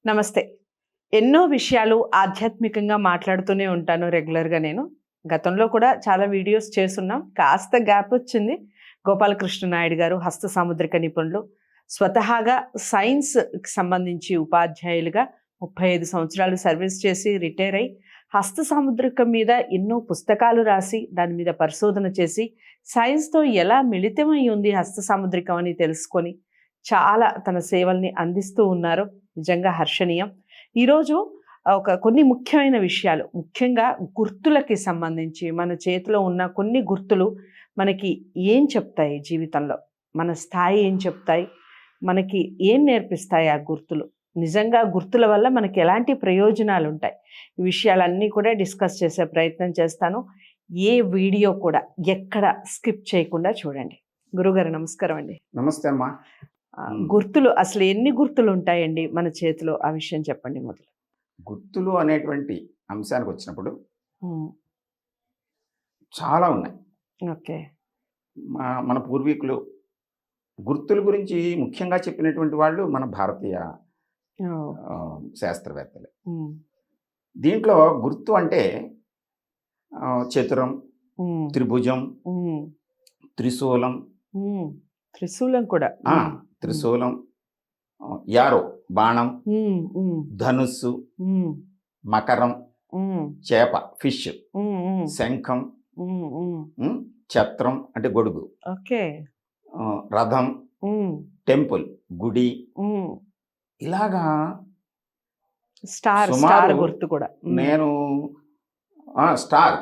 నమస్తే. ఎన్నో విషయాలు ఆధ్యాత్మికంగా మాట్లాడుతూనే ఉంటాను రెగ్యులర్‌గా నేను. గతంలో కూడా చాలా వీడియోస్ చేసున్నాం. కాస్త గ్యాప్ వచ్చింది. గోపాలకృష్ణ నాయుడు గారు హస్త సాముద్రిక నిపుణులు. స్వతహాగా సైన్స్‌కి సంబంధించి ఉపాధ్యాయులుగా 35 సంవత్సరాలు సర్వీస్ చేసి రిటైర్ అయ్యి, హస్త సాముద్రికం మీద ఎన్నో పుస్తకాలు రాసి, దాని మీద పరిశోధన చేసి, సైన్స్‌తో ఎలా మిళితమై ఉంది హస్త సాముద్రికం అని తెలుసుకొని, చాలా తన సేవల్ని అందిస్తూ ఉన్నారు. నిజంగా హర్షణీయం. ఈరోజు కొన్ని ముఖ్యమైన విషయాలు, ముఖ్యంగా గుర్తులకి సంబంధించి, మన చేతిలో ఉన్న కొన్ని గుర్తులు మనకి ఏం చెప్తాయి జీవితంలో? మన స్థాయి ఏం చెప్తాయి? మనకి ఏం నేర్పిస్తాయి ఆ గుర్తులు? నిజంగా గుర్తుల వల్ల మనకి ఎలాంటి ప్రయోజనాలు ఉంటాయి? ఈ విషయాలన్నీ కూడా డిస్కస్ చేసే ప్రయత్నం చేస్తాను. ఏ వీడియో కూడా ఎక్కడ స్కిప్ చేయకుండా చూడండి. గురుగారు నమస్కారం అండి. నమస్తే అమ్మా. గుర్తులు అసలు ఎన్ని గుర్తులు ఉంటాయండి మన చేతిలో? ఆ విషయం చెప్పండి మొదలు. గుర్తులు అనేటువంటి అంశానికి వచ్చినప్పుడు చాలా ఉన్నాయి. ఓకే. మన పూర్వీకులు గుర్తుల గురించి ముఖ్యంగా చెప్పినటువంటి వాళ్ళు మన భారతీయ శాస్త్రవేత్తలు. దీంట్లో గుర్తు అంటే చతురం, త్రిభుజం, త్రిశూలం. త్రిశూలం కూడా. త్రిశూలం, యారో బాణం, ధనుస్సు, మకరం, చేప ఫిష్, శంఖం, ఛత్రం అంటే గొడుగు, రథం, టెంపుల్ గుడి, ఇలాగా స్టార్ గుర్తు కూడా. నేను స్టార్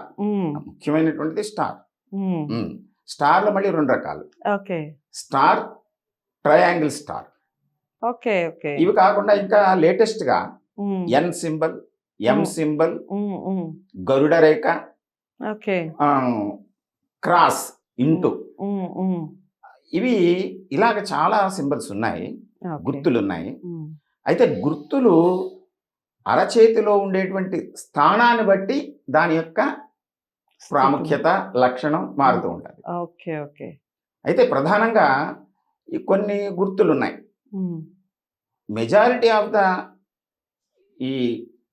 ముఖ్యమైనటువంటిది స్టార్. స్టార్లో మళ్ళీ 2 రకాలు. Star, triangle star. ఇవి కాకుండా ఇంకా లేటెస్ట్ గా ఎన్ సింబల్, ఎం సింబల్, గరుడ రేఖ, క్రాస్, ఇంటూ, ఇవి ఇలాగ చాలా సింబల్స్ ఉన్నాయి, గుర్తులు ఉన్నాయి. అయితే గుర్తులు అరచేతిలో ఉండేటువంటి స్థానాన్ని బట్టి దాని యొక్క ప్రాముఖ్యత, లక్షణం మారుతూ ఉంటుంది. అయితే ప్రధానంగా కొన్ని గుర్తులు ఉన్నాయి. మెజారిటీ ఆఫ్ ద ఈ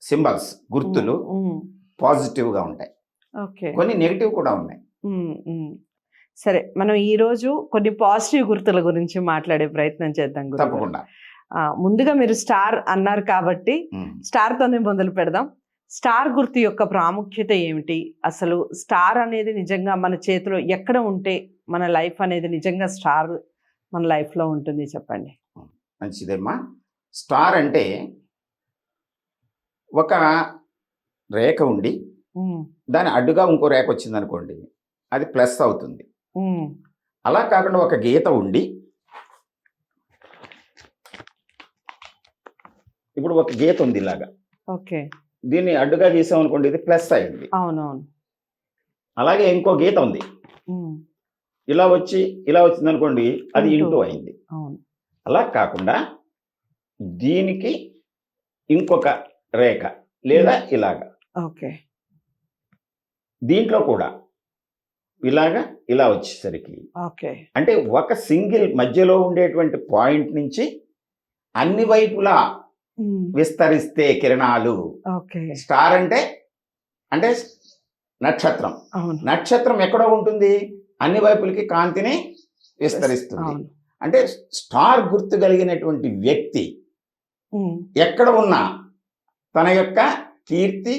సింబల్స్, గుర్తులు పాజిటివ్ గా ఉంటాయి, కొన్ని నెగిటివ్ కూడా ఉన్నాయి. సరే, మనం ఈ రోజు కొన్ని పాజిటివ్ గుర్తుల గురించి మాట్లాడే ప్రయత్నం చేద్దాం. తప్పకుండా. ముందుగా మీరు స్టార్ అన్నారు కాబట్టి స్టార్ తోనే మొదలు పెడదాం. స్టార్ గుర్తు యొక్క ప్రాముఖ్యత ఏమిటి? అసలు స్టార్ అనేది నిజంగా మన చేతిలో ఎక్కడ ఉంటే మన లైఫ్ అనేది నిజంగా స్టార్ మన లైఫ్ లో ఉంటుంది, చెప్పండి. మంచిదమ్మా. స్టార్ అంటే ఒక రేఖ ఉండి దాని అడ్డుగా ఇంకో రేఖ వచ్చింది అనుకోండి, అది ప్లస్ అవుతుంది. అలా కాకుండా ఒక గీత ఉండి, ఇప్పుడు ఒక గీత ఉంది ఇలాగా, దీన్ని అడ్డుగా గీసాం అనుకోండి, ఇది ప్లస్ అయింది. అవునవును. అలాగే ఇంకో గీత ఉంది, ఇలా వచ్చింది అనుకోండి, అది ఇంటూ అయింది. అలా కాకుండా దీనికి ఇంకొక రేఖ లేదా ఇలాగా, దీంట్లో కూడా ఇలా వచ్చేసరికి అంటే ఒక సింగిల్ మధ్యలో ఉండేటువంటి పాయింట్ నుంచి అన్ని వైపులా విస్తరిస్తే కిరణాలు. స్టార్ అంటే నక్షత్రం. నక్షత్రం ఎక్కడో ఉంటుంది, అన్ని వైపులకి కాంతిని విస్తరిస్తుంది. అంటే స్టార్ గుర్తు కలిగినటువంటి వ్యక్తి ఎక్కడ ఉన్నా తన యొక్క కీర్తి,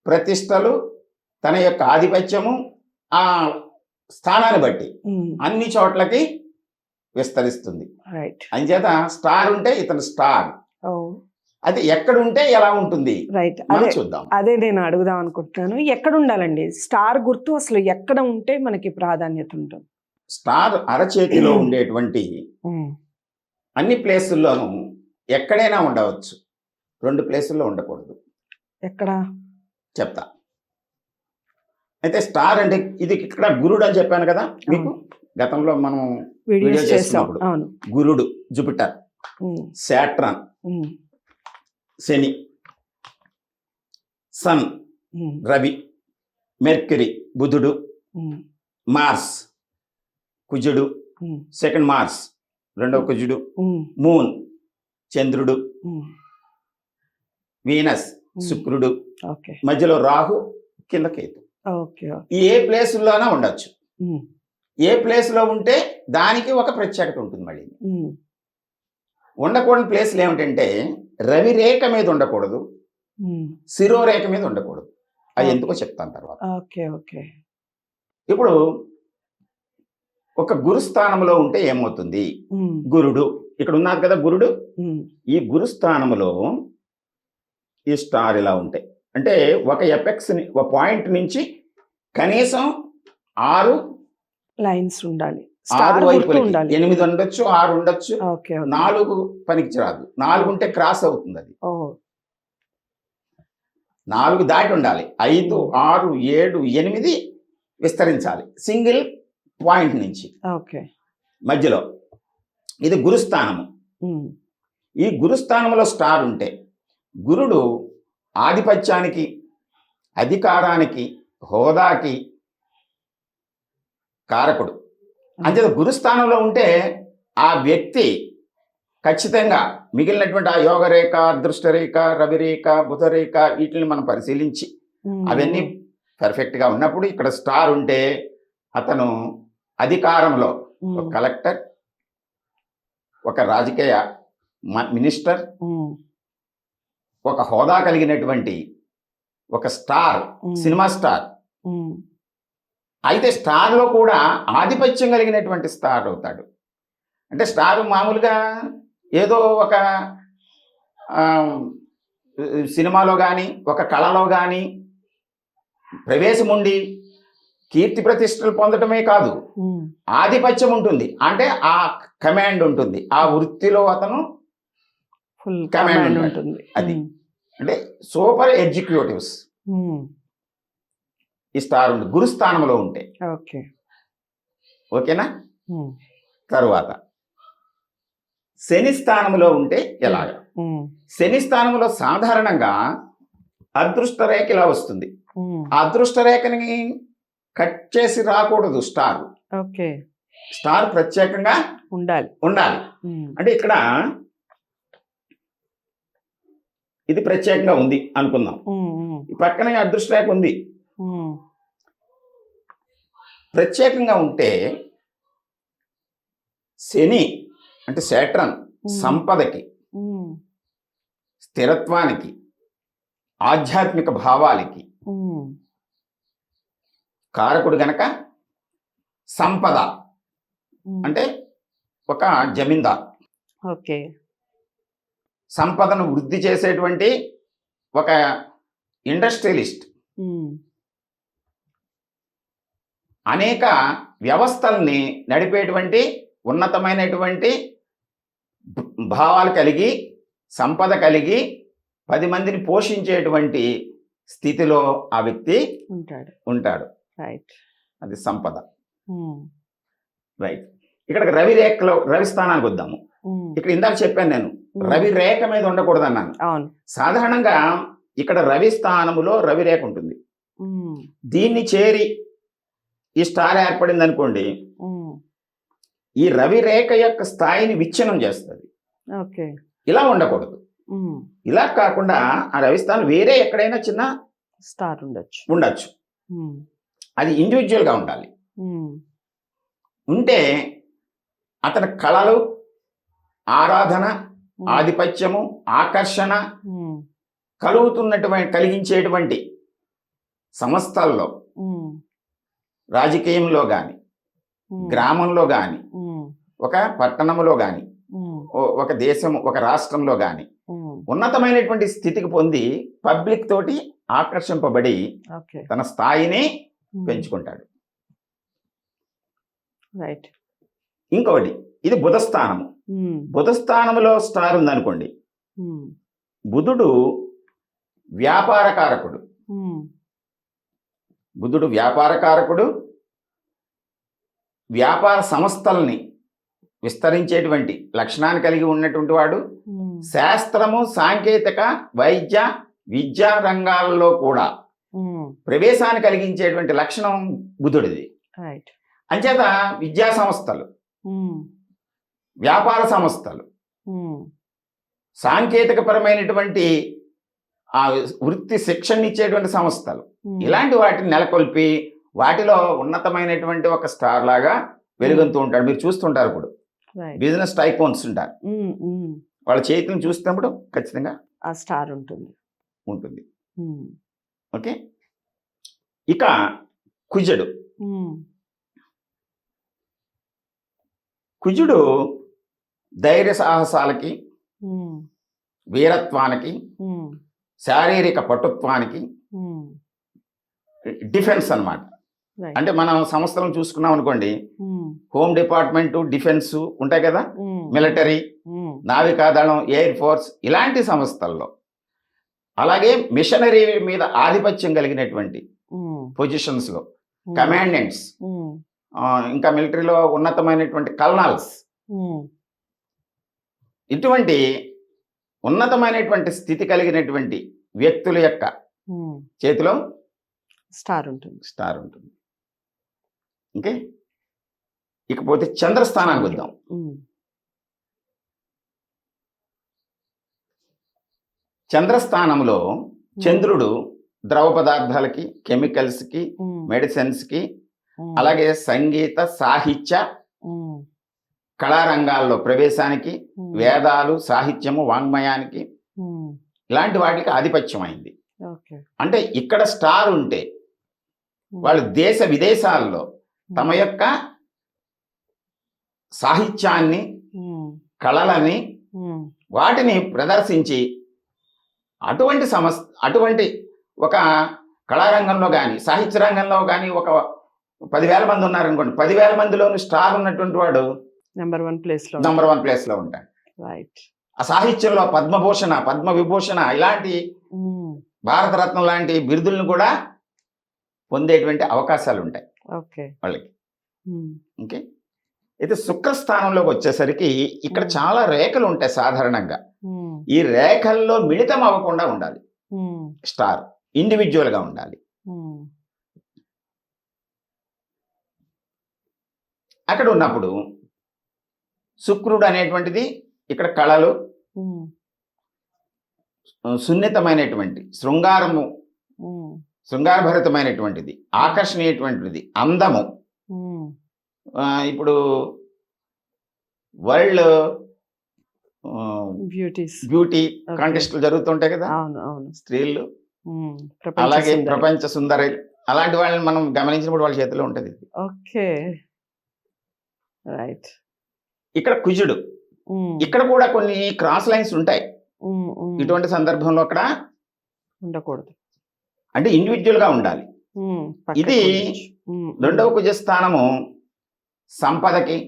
ప్రతిష్టలు, తన యొక్క ఆధిపత్యము ఆ స్థానాన్ని బట్టి అన్ని చోట్లకి విస్తరిస్తుంది. అంచేత స్టార్ ఉంటే ఇతను స్టార్. అది ఎక్కడ ఉంటే ఎలా ఉంటుంది చూద్దాం. అదే నేను అడుగుదాం అనుకుంటున్నాను. ఎక్కడ ఉండాలండి స్టార్ గుర్తు? అసలు ఎక్కడ ఉంటే మనకి ప్రాధాన్యత ఉంటుంది? స్టార్ అరచేతిలో ఉండేటువంటి అన్ని ప్లేసుల్లోనూ ఎక్కడైనా ఉండవచ్చు, 2 ప్లేసుల్లో ఉండకూడదు. ఎక్కడ చెప్తా. అయితే స్టార్ అంటే ఇది ఇక్కడ గురుడు అని చెప్పాను కదా మీకు, గతంలో మనం వీడియో చేసినప్పుడు. గురుడు జూపిటర్, శాట్రన్ శని, సన్ రవి, మెర్క్యూరీ బుధుడు, మార్స్ కుజుడు, సెకండ్ మార్స్, రెండవ కుజుడు, మూన్ చంద్రుడు, వీనస్, ఉమ్. శుక్రుడు, ఓకే మధ్యలో రాహు, కింద కేతు. ఓకే ఈ ఏ ప్లేసుల్లోనా ఉండొచ్చు. ఉమ్. ఏ ప్లేస్లో ఉంటే దానికి ఒక ప్రత్యేకత ఉంటుంది. మళ్ళీ ఉమ్. ఉండకూడని ప్లేస్లు ఏమిటంటే రవి రేఖ మీద ఉండకూడదు, ఉమ్. శిరోరేఖ మీద ఉండకూడదు. అది ఓకే. ఎందుకో చెప్తాను తర్వాత. ఓకే ఓకే ఇప్పుడు ఒక గురుస్థానంలో ఉంటే ఏమవుతుంది? ఉమ్. గురుడు ఇక్కడ ఉన్నారు కదా, గురుడు. ఉమ్. ఈ గురుస్థానంలో ఈ స్టార్ ఇలా ఉంటాయి. అంటే ఒక ఎపెక్స్ని, ఒక పాయింట్ నుంచి కనీసం 6 లైన్స్ ఉండాలి, 6 స్టార్ గుర్తు వైపులకి ఉండాలి. 8 ఉండొచ్చు, 6 ఉండొచ్చు, ఓకే ఓకే. 4 పనికి రాదు. 4 ఉంటే క్రాస్ అవుతుంది. అది ఓ 4 దాటి ఉండాలి. 5, 6, 7, 8 విస్తరించాలి సింగిల్ పాయింట్ నుంచి ఓకే. మధ్యలో. ఇది గురుస్థానము. ఉమ్. ఈ గురుస్థానంలో స్టార్ ఉంటే గురుడు ఆధిపత్యానికి, అధికారానికి, హోదాకి కారకుడు. అంతే గురుస్థానంలో ఉంటే ఆ వ్యక్తి ఖచ్చితంగా మిగిలినటువంటి ఆ యోగరేఖ, అదృష్టరేఖ, రవిరేఖ, బుధరేఖ వీటిని మనం పరిశీలించి ఉమ్. అవన్నీ పర్ఫెక్ట్గా ఉన్నప్పుడు ఇక్కడ స్టార్ ఉంటే అతను అధికారంలో ఉమ్. ఒక కలెక్టర్, ఒక రాజకీయ మినిస్టర్, ఉమ్. ఒక హోదా కలిగినటువంటి ఒక స్టార్, ఉమ్. సినిమా స్టార్. ఉమ్. అయితే స్టార్లో కూడా ఆధిపత్యం కలిగినటువంటి స్టార్ అవుతాడు. అంటే స్టార్ మామూలుగా ఏదో ఒక ఆ, సినిమాలో కానీ ఒక కళలో కానీ ప్రవేశం ఉండి కీర్తి ప్రతిష్టలు పొందటమే కాదు, ఉమ్. ఆధిపత్యం ఉంటుంది. అంటే ఆ కమాండ్ ఉంటుంది. ఆ వృత్తిలో అతను ఫుల్ కమాండ్ కమాండ్ ఉంటాడు. ఉంటుంది. అది. ఉమ్. అంటే సూపర్ ఎగ్జిక్యూటివ్స్ ఉమ్. ఈ స్టార్ ఉంది గురుస్థానంలో ఉంటే. ఓకే. ఓకేనా? ఉమ్. తరువాత శని స్థానంలో ఉంటే ఎలాగ? ఉమ్. శని స్థానంలో సాధారణంగా అదృష్ట రేఖ ఇలా వస్తుంది. ఉమ్. ఆ అదృష్ట రేఖని కట్ చేసి రాకూడదు స్టార్. ఓకే. స్టార్ ప్రత్యేకంగా ఉండాలి. ఉండాలి. ఉమ్. అంటే ఇక్కడ ఇది ప్రత్యేకంగా ఉంది అనుకుందాం. ఉమ్. ఉమ్. ఈ పక్కనే అదృష్ట రేఖ ఉంది. ఉమ్. ప్రత్యేకంగా ఉంటే శని అంటే శాట్రన్ సంపదకి, ఉమ్. స్థిరత్వానికి, ఆధ్యాత్మిక భావాలకి ఉమ్. కారకుడు గనక సంపద ఉమ్. అంటే ఒక జమీందార్, ఓకే. సంపదను వృద్ధి చేసేటువంటి ఒక ఇండస్ట్రియలిస్ట్, ఉమ్. అనేక వ్యవస్థల్ని నడిపేటువంటి ఉన్నతమైనటువంటి భావాలు కలిగి, సంపద కలిగి 10 మందిని పోషించేటువంటి స్థితిలో ఆ వ్యక్తి ఉంటాడు. రైట్. అది సంపద. ఉమ్. రైట్. ఇక్కడ రవి రేఖలో, రవి స్థానానికి వద్దాము. ఉమ్. ఇక్కడ ఇందాక చెప్పాను నేను రవి రేఖ మీద ఉండకూడదు అన్నాను. అవును. సాధారణంగా ఇక్కడ రవి స్థానములో రవి రేఖ ఉంటుంది. ఉమ్. దీన్ని చేరి ఈ స్టార్ ఏర్పడింది అనుకోండి, ఉమ్. ఈ రవి రేఖ యొక్క స్థాయిని విచ్ఛిన్నం చేస్తుంది. ఓకే. ఇలా ఉండకూడదు. ఉమ్. ఇలా కాకుండా ఆ రవి స్థానం వేరే ఎక్కడైనా చిన్న స్టార్ ఉండొచ్చు. ఉండొచ్చు. ఉమ్. అది ఇండివిజువల్గా ఉండాలి. ఉమ్. ఉంటే అతని కళలు, ఆరాధన, ఉమ్. ఆధిపత్యము, ఆకర్షణ ఉమ్. కలిగించేటువంటి సంస్థల్లో, ఉమ్. రాజకీయంలో కానీ, ఉమ్. గ్రామంలో కానీ, ఉమ్. ఒక పట్టణంలో కానీ, ఉమ్. ఒక దేశం, ఒక రాష్ట్రంలో కానీ ఉమ్. ఉన్నతమైనటువంటి స్థితికి పొంది పబ్లిక్ తోటి ఆకర్షింపబడి ఓకే. తన స్థాయిని ఉమ్. పెంచుకుంటాడు. రైట్. ఇంకొకటి, ఇది బుధస్థానము. ఉమ్. బుధస్థానంలో స్టార్ ఉందనుకోండి, ఉమ్. బుధుడు వ్యాపార కారకుడు. ఉమ్. బుధుడు వ్యాపార కారకుడు, వ్యాపార సంస్థల్ని విస్తరించేటువంటి లక్షణాన్ని కలిగి ఉన్నటువంటి వాడు. ఉమ్. శాస్త్రము, సాంకేతిక, వైద్య, విద్యా రంగాల్లో కూడా ఉమ్. ప్రవేశాన్ని కలిగించేటువంటి లక్షణం బుధుడిది. రైట్. అంచేత విద్యా సంస్థలు, ఉమ్. వ్యాపార సంస్థలు, ఉమ్. సాంకేతిక పరమైనటువంటి ఆ వృత్తి శిక్షణ ఇచ్చేటువంటి సంస్థలు ఉమ్, ఇలాంటి వాటిని నెలకొల్పి వాటిలో ఉన్నతమైనటువంటి ఒక స్టార్ లాగా వెలుగొందుతూ ఉంటాడు. మీరు చూస్తుంటారు ఇప్పుడు right. బిజినెస్ టైకోన్స్ ఉంటారు. ఉమ్, ఉమ్, వాళ్ళ చేతిని చూసినప్పుడు ఖచ్చితంగా ఆ స్టార్ ఉంటుంది. ఉంటుంది. ఉమ్, ఓకే. ఇక కుజుడు. ఉమ్, కుజుడు ధైర్య సాహసాలకి, ఉమ్, వీరత్వానికి, ఉమ్, శారీరక పటుత్వానికి, ఉమ్, డిఫెన్స్ అన్నమాట. right. అంటే మనం సంస్థలను చూసుకున్నాం అనుకోండి, ఉమ్, హోమ్ డిపార్ట్మెంట్, డిఫెన్స్ ఉంటాయి కదా, ఉమ్, మిలిటరీ, ఉమ్, నావికాదళం, ఎయిర్ ఫోర్స్ ఇలాంటి సంస్థల్లో, అలాగే మిషనరీ మీద ఆధిపత్యం కలిగినటువంటి ఉమ్, పొజిషన్స్లో ఉమ్, కమాండెంట్స్, ఉమ్, ఇంకా మిలిటరీలో ఉన్నతమైనటువంటి కల్నల్స్, ఉమ్, ఇటువంటి ఉన్నతమైనటువంటి స్థితి కలిగినటువంటి వ్యక్తుల యొక్క ఉమ్, చేతిలో స్టార్ ఉంటుంది. స్టార్ ఉంటుంది. ఓకే. ఇకపోతే చంద్రస్థానానికి వద్దాం. ఉమ్, చంద్రస్థానంలో చంద్రుడు ద్రవ పదార్థాలకి, కెమికల్స్కి, ఉమ్, మెడిసిన్స్కి, ఉమ్, అలాగే సంగీత, సాహిత్య, ఉమ్, కళారంగాల్లో ప్రవేశానికి, ఉమ్, వేదాలు, సాహిత్యము, వాంగ్మయానికి ఉమ్, ఇలాంటి వాటికి ఆధిపత్యం అయింది. ఓకే. అంటే ఇక్కడ స్టార్ ఉంటే వాళ్ళు దేశ విదేశాల్లో తమ యొక్క సాహిత్యాన్ని, ఉమ్, కళలని, ఉమ్, వాటిని ప్రదర్శించి అటువంటి ఒక కళారంగంలో కానీ, సాహిత్య రంగంలో కానీ ఒక 10,000 మంది ఉన్నారనుకోండి, 10,000 మందిలోని స్టార్ ఉన్నటువంటి వాడు నెంబర్ 1 ప్లేస్ లో. నంబర్ 1 ప్లేస్లో ఉంటాడు. రైట్. ఆ సాహిత్యంలో పద్మభూషణ, పద్మ విభూషణ ఇలాంటి, ఉమ్, భారతరత్న లాంటి బిరుదులను కూడా పొందేటువంటి అవకాశాలు ఉంటాయి ఓకే. వాళ్ళకి. ఉమ్, ఓకే. అయితే శుక్రస్థానంలోకి వచ్చేసరికి ఇక్కడ చాలా రేఖలు ఉంటాయి సాధారణంగా. ఉమ్, ఈ రేఖల్లో మిళితం అవ్వకుండా ఉండాలి. ఉమ్, స్టార్ ఇండివిజువల్గా ఉండాలి. ఉమ్, అక్కడ ఉన్నప్పుడు శుక్రుడు అనేటువంటిది ఇక్కడ కళలు, ఉమ్, సున్నితమైనటువంటి ఉమ్, శృంగారభరితమైనటువంటిది, ఆకర్షణీయటువంటిది, అందము. ఉమ్, ఇప్పుడు వరల్డ్ బ్యూటీస్. Beauty Okay. కాంటెస్ట్లు జరుగుతుంటాయి కదా, అవును, అవును. స్త్రీలు, ఉమ్, అలాగే సుందరి. ప్రపంచ సుందరి, అలాంటి వాళ్ళని మనం గమనించినప్పుడు వాళ్ళ చేతిలో ఉంటుంది ఇది. ఓకే. రైట్. ఇక్కడ కుజుడు, ఉమ్, ఇక్కడ కూడా కొన్ని క్రాస్ లైన్స్ ఉంటాయి. ఉమ్, ఉమ్, ఇటువంటి సందర్భంలో అక్కడ ఉండకూడదు. అంటే ఇండివిజువల్ గా ఉండాలి. ఉమ్, పక్కకు ఇది ఉండొచ్చు. ఉమ్, రెండవ కుజస్థానము సంపదకి,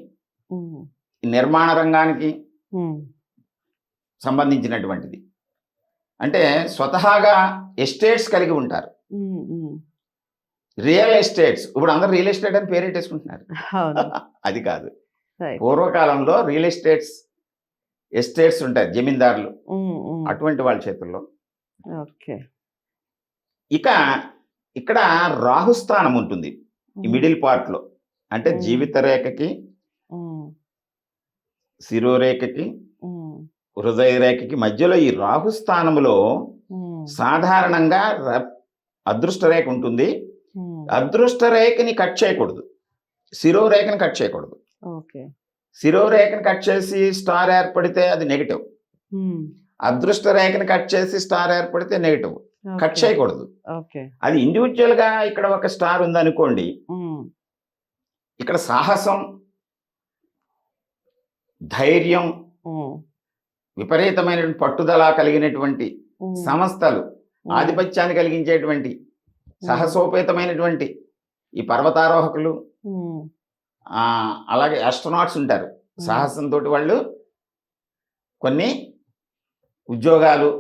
ఉమ్, నిర్మాణ రంగానికి ఉమ్, సంబంధించినటువంటిది. అంటే స్వతహాగా ఎస్టేట్స్ కలిగి ఉంటారు. ఉమ్, ఉమ్, రియల్ ఎస్టేట్స్. ఇప్పుడు అందరూ రియల్ ఎస్టేట్ అని పేరెట్టేసుకుంటున్నారు. అవును. అది కాదు. రైట్. పూర్వకాలంలో రియల్ ఎస్టేట్స్ ఉంటాయి, జమీందారులు, ఉమ్, ఉమ్, అటువంటి వాళ్ళ చేతుల్లో. ఓకే. ఇక ఇక్కడ రాహుస్థానం ఉంటుంది ఈ మిడిల్ పార్ట్ లో. అంటే ఉమ్. జీవిత రేఖకి, ఉమ్, శిరోరేఖకి, ఉమ్, హృదయ రేఖకి మధ్యలో ఈ రాహుస్థానములో ఉమ్, సాధారణంగా అదృష్ట రేఖ ఉంటుంది. ఉమ్, అదృష్ట రేఖని కట్ చేయకూడదు, శిరోరేఖని కట్ చేయకూడదు. ఓకే. శిరోరేఖని కట్ చేసి స్టార్ ఏర్పడితే అది నెగిటివ్. ఉమ్, అదృష్ట రేఖని కట్ చేసి స్టార్ ఏర్పడితే నెగిటివ్. Cut okay. చేయకూడదు. ఓకే. అది ఇండివిజువల్ గా ఇక్కడ ఒక స్టార్ ఉందనుకోండి, ఉమ్, ఇక్కడ సాహసం, ధైర్యం, ఉమ్, విపరీతమైన పట్టుదల కలిగినటువంటి ఉమ్, సంస్థలు, ఉమ్, ఆధిపత్యాన్ని కలిగించేటువంటి సాహసోపేతమైనటువంటి ఈ పర్వతారోహకులు, ఉమ్, అలాగే ఆస్ట్రోనాట్స్ ఉంటారు. సాహసంతో వాళ్ళు కొన్ని ఉద్యోగాలు,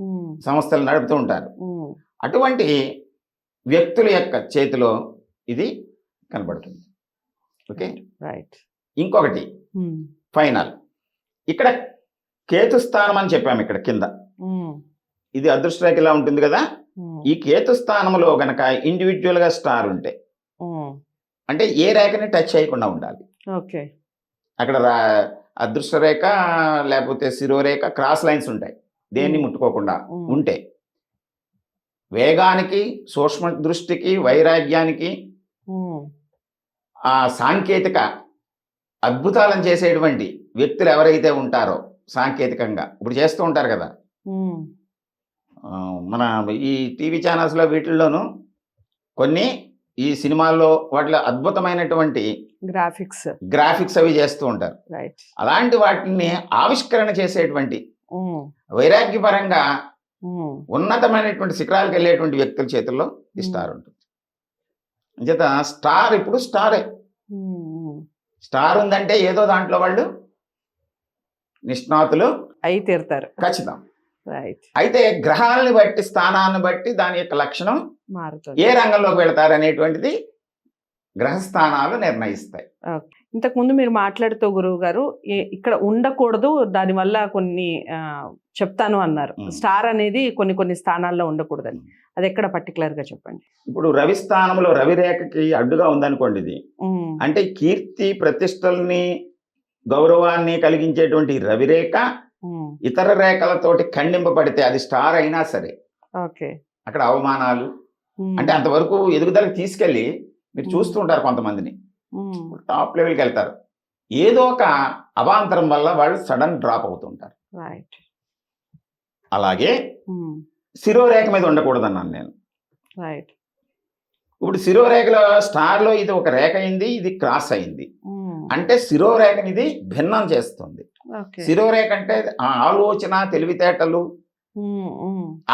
ఉమ్, సంస్థలు నడుపుతూ ఉంటారు. ఉమ్, అటువంటి వ్యక్తుల యొక్క చేతిలో ఇది కనబడుతుంది. ఓకే. రైట్. ఇంకొకటి ఉమ్, ఫైనల్, ఇక్కడ కేతుస్థానం అని చెప్పాము. ఇక్కడ కింద ఉమ్, ఇది అదృష్ట రేఖ ఇలా ఉంటుంది కదా. ఉమ్, ఈ కేతుస్థానంలో గనక ఇండివిజువల్ గా స్టార్ ఉంటే, ఉమ్, అంటే ఏ రేఖని టచ్ చేయకుండా ఉండాలి. ఓకే. అక్కడ అదృష్ట రేఖ లేకపోతే శిరోరేఖ క్రాస్ లైన్స్ ఉంటాయి, దేన్ని ముట్టుకోకుండా ఉంటే. వేగానికి, సూక్ష్మ దృష్టికి, వైరాగ్యానికి, ఉమ్, ఆ సాంకేతిక అద్భుతాలను చేసేటువంటి వ్యక్తులు ఎవరైతే ఉంటారో సాంకేతికంగా ఇప్పుడు చేస్తూ ఉంటారు కదా. ఉమ్, ఆ, మన ఈ టీవీ ఛానల్స్లో వీటిల్లోనూ కొన్ని ఈ సినిమాల్లో వాటిలో అద్భుతమైనటువంటి గ్రాఫిక్స్. గ్రాఫిక్స్ అవి చేస్తూ ఉంటారు. రైట్. అలాంటి వాటిని ఆవిష్కరణ చేసేటువంటి ఉమ్, వైరాగ్యపరంగా ఉమ్, ఉన్నతమైనటువంటి శిఖరాలకు వెళ్ళేటువంటి వ్యక్తుల చేతుల్లో ఈ స్టార్ ఉంటుంది. అంచేత స్టార్ ఇప్పుడు స్టారే. ఉమ్, ఉమ్. స్టార్ ఉందంటే ఏదో దాంట్లో వాళ్ళు నిష్ణాతులు అయి తీరుతారు. ఖచ్చితం. రైట్. అయితే గ్రహాలను బట్టి, స్థానాన్ని బట్టి దాని యొక్క లక్షణం మారుతుంది. ఏ రంగంలోకి వెళతారు అనేటువంటిది గ్రహస్థానాలు నిర్ణయిస్తాయి. ఇంతకు ముందు మీరు మాట్లాడుతూ గురువు గారు ఇక్కడ ఉండకూడదు, దానివల్ల కొన్ని చెప్తాను అన్నారు. స్టార్ అనేది కొన్ని కొన్ని స్థానాల్లో ఉండకూడదని, అది ఎక్కడ పర్టికులర్ గా చెప్పండి. ఇప్పుడు రవి స్థానంలో రవి రేఖకి అడ్డుగా ఉందనుకోండి, ఇది అంటే కీర్తి ప్రతిష్టల్ని గౌరవాన్ని కలిగించేటువంటి రవిరేఖ ఇతర రేఖలతోటి ఖండింపబడితే అది స్టార్ అయినా సరే ఓకే, అక్కడ అవమానాలు, అంటే అంతవరకు ఎదుగుదలకు తీసుకెళ్ళి మీరు చూస్తూ ఉంటారు కొంతమందిని టాప్ లెవెల్కి వెళ్తారు, ఏదో ఒక అవాంతరం వల్ల వాళ్ళు సడన్ డ్రాప్ అవుతుంటారు. రైట్. అలాగే శిరోరేఖ మీద ఉండకూడదు అన్నాను నేను. రైట్. ఇప్పుడు శిరోరేఖలో స్టార్లో ఇది ఒక రేఖ అయింది, ఇది క్రాస్ అయింది అంటే శిరోరేఖని ఇది భిన్నం చేస్తుంది. శిరోరేఖ అంటే ఆలోచన, తెలివితేటలు,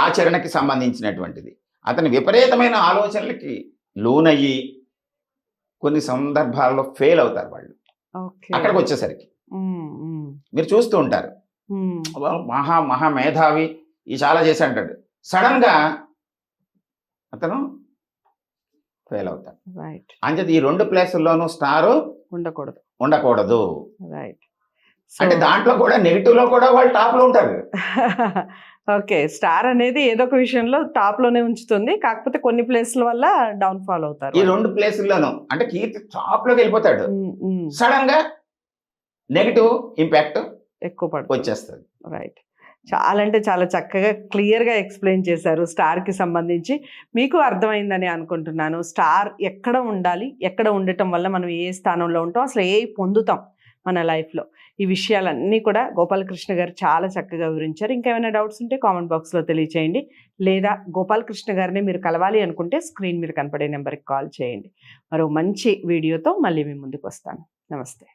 ఆచరణకి సంబంధించినటువంటిది. అతని విపరీతమైన ఆలోచనలకి లోనయ్యి కొన్ని సందర్భాల్లో ఫెయిల్ అవుతారు వాళ్ళు. అక్కడికి వచ్చేసరికి మీరు చూస్తూ ఉంటారు, మహా మేధావి, ఈ చాలా చేసి అంటాడు, సడన్ గా అతను ఫెయిల్ అవుతాడు. అంచేది ఈ రెండు ప్లేసుల్లోనూ స్టారు ఉండకూడదు. రైట్. అంటే దాంట్లో కూడా నెగిటివ్ లో కూడా వాళ్ళు టాప్ లో ఉంటారు. ఓకే, స్టార్ అనేది ఏదో ఒక విషయంలో టాప్ లోనే ఉంచుతుంది, కాకపోతే కొన్ని ప్లేస్ల వల్ల డౌన్ ఫాల్ అవుతారు. ఈ రెండు ప్లేసుల్లోనూ అంటే కీర్తి టాప్ లోకి వెళ్ళిపోతాడు, సడన్ గా నెగిటివ్ ఇంపాక్ట్ ఎక్కువ వచ్చేస్తుంది. రైట్. చాలా అంటే చాలా చక్కగా క్లియర్గా ఎక్స్ప్లెయిన్ చేశారు స్టార్కి సంబంధించి. మీకు అర్థమైందని అనుకుంటున్నాను. స్టార్ ఎక్కడ ఉండాలి, ఎక్కడ ఉండటం వల్ల మనం ఏ స్థానంలో ఉంటాం, అసలు ఏ పొందుతాం మన లైఫ్లో, ఈ విషయాలన్నీ కూడా గోపాలకృష్ణ గారు చాలా చక్కగా వివరించారు. ఇంకేమైనా డౌట్స్ ఉంటే కామెంట్ బాక్స్లో తెలియచేయండి, లేదా గోపాలకృష్ణ గారిని మీరు కలవాలి అనుకుంటే స్క్రీన్ మీద కనపడే నెంబర్కి కాల్ చేయండి. మరో మంచి వీడియోతో మళ్ళీ మీ ముందుకు వస్తాను. నమస్తే.